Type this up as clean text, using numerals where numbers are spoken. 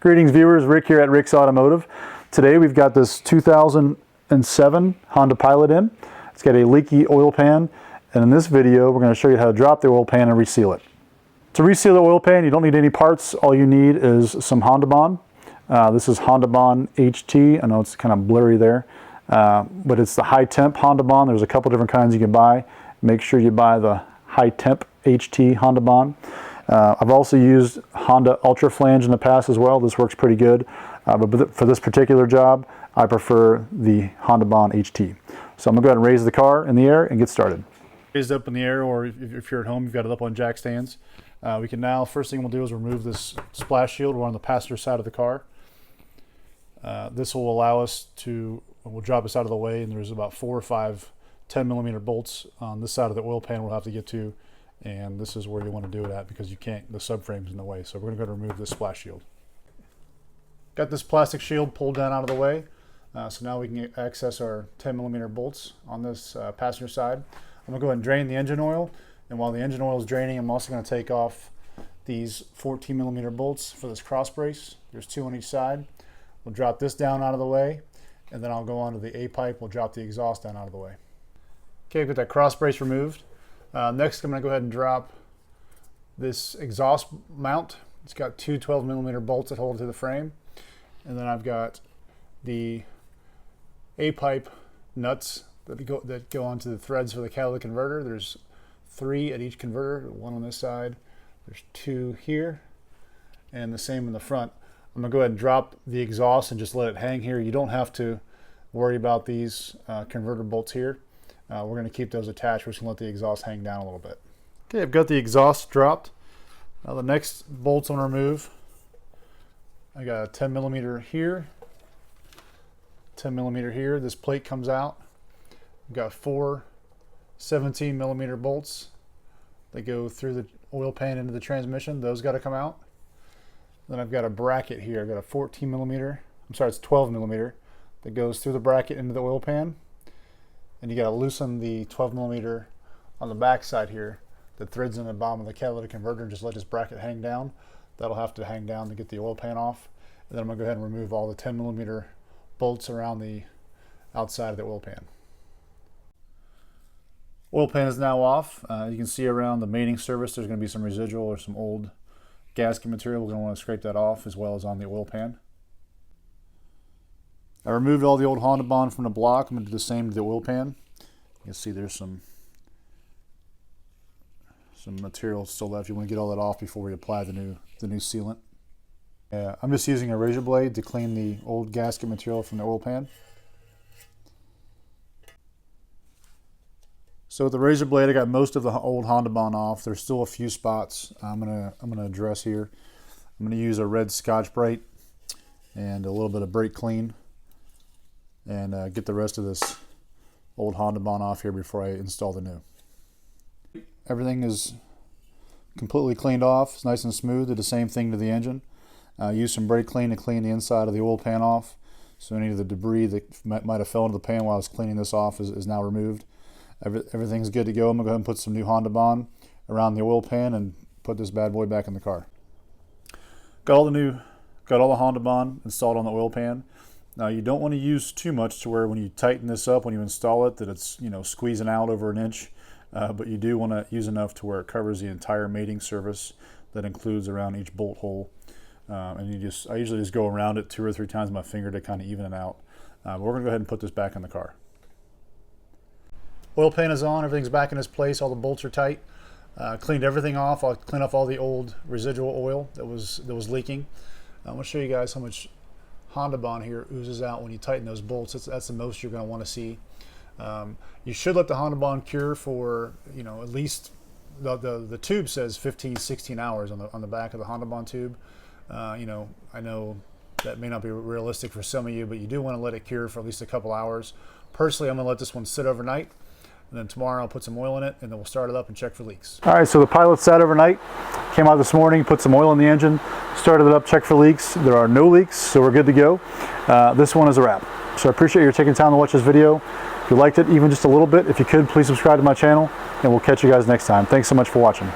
Greetings viewers, Rick here at Rick's Automotive. Today we've got this 2007 Honda Pilot in. It's got a leaky oil pan, and in this video we're going to show you how to drop the oil pan and reseal it. To reseal the oil pan you don't need any parts, all you need is some Honda Bond. This is Honda Bond HT, I know it's kind of blurry there, but it's the high temp Honda Bond. There's a couple different kinds you can buy. Make sure you buy the high temp HT Honda Bond. I've also used Honda Ultra Flange in the past as well. This works pretty good, but for this particular job, I prefer the Honda Bond HT. So I'm gonna go ahead and raise the car in the air and get started. Raised up in the air, or if you're at home, you've got it up on jack stands. We can now, first thing we'll do is remove this splash shield. We're on the passenger side of the car. This will allow us to, we'll drop this out of the way, and there's about 4 or 5 10mm bolts on this side of the oil pan we'll have to get to. And this is where you want to do it at because you can't, the subframe's in the way. So we're going to go to remove this splash shield. Got this plastic shield pulled down out of the way. So now we can access our 10mm bolts on this passenger side. I'm going to go ahead and drain the engine oil. And while the engine oil is draining, I'm also going to take off these 14mm bolts for this cross brace. There's 2 on each side. We'll drop this down out of the way. And then I'll go on to the A-pipe. We'll drop the exhaust down out of the way. Okay, I've got that cross brace removed. Next, I'm going to go ahead and drop this exhaust mount. It's got 2 12mm bolts that hold it to the frame. And then I've got the A-pipe nuts that go onto the threads for the catalytic converter. There's 3 at each converter, 1 on this side. There's 2 here, and the same in the front. I'm going to go ahead and drop the exhaust and just let it hang here. You don't have to worry about these converter bolts here. We're going to keep those attached. We're just going to let the exhaust hang down a little bit. Okay, I've got the exhaust dropped. Now the next bolts I'm going to remove. I got a 10mm here, 10mm here. This plate comes out. I've got 4 17mm bolts that go through the oil pan into the transmission. Those got to come out. Then I've got a bracket here. I've got a 14mm, I'm sorry, it's 12mm that goes through the bracket into the oil pan. And you got to loosen the 12mm on the back side here that threads in the bottom of the catalytic converter and just let this bracket hang down. That'll have to hang down to get the oil pan off. And then I'm going to go ahead and remove all the 10mm bolts around the outside of the oil pan. Oil pan is now off. You can see around the mating surface there's going to be some residual or some old gasket material. We're going to want to scrape that off, as well as on the oil pan. I removed all the old Honda Bond from the block. I'm going to do the same to the oil pan. You can see there's some material still left. You want to get all that off before we apply the new sealant. I'm just using a razor blade to clean the old gasket material from the oil pan. So with the razor blade, I got most of the old Honda Bond off. There's still a few spots I'm gonna address here. I'm gonna use a red Scotch-Brite and a little bit of brake clean, and get the rest of this old Honda Bond off here before I install the new. Everything is completely cleaned off. It's nice and smooth. Did the same thing to the engine. Use some brake clean to clean the inside of the oil pan off. So any of the debris that might have fell into the pan while I was cleaning this off is now removed. Everything's good to go. I'm going to go ahead and put some new Honda Bond around the oil pan and put this bad boy back in the car. Got all the Honda Bond installed on the oil pan. Now you don't want to use too much to where when you tighten this up, when you install it, that it's squeezing out over 1 inch. But you do want to use enough to where it covers the entire mating surface. That includes around each bolt hole. And I usually just go around it 2 or 3 times with my finger to kind of even it out. But we're going to go ahead and put this back in the car. Oil pan is on, everything's back in its place, all the bolts are tight. Cleaned everything off. I'll clean off all the old residual oil that was leaking. I'm going to show you guys how much Honda Bond here oozes out when you tighten those bolts. That's the most you're going to want to see. You should let the Honda Bond cure for at least the tube says 15-16 hours on the back of the Honda Bond tube. I know that may not be realistic for some of you, but you do want to let it cure for at least a couple hours. Personally, I'm going to let this one sit overnight. And then tomorrow I'll put some oil in it, and then we'll start it up and check for leaks. All right, so the Pilot sat overnight, came out this morning, put some oil in the engine, started it up, checked for leaks. There are no leaks, so we're good to go. This one is a wrap. So I appreciate you taking time to watch this video. If you liked it even just a little bit, if you could, please subscribe to my channel, and we'll catch you guys next time. Thanks so much for watching.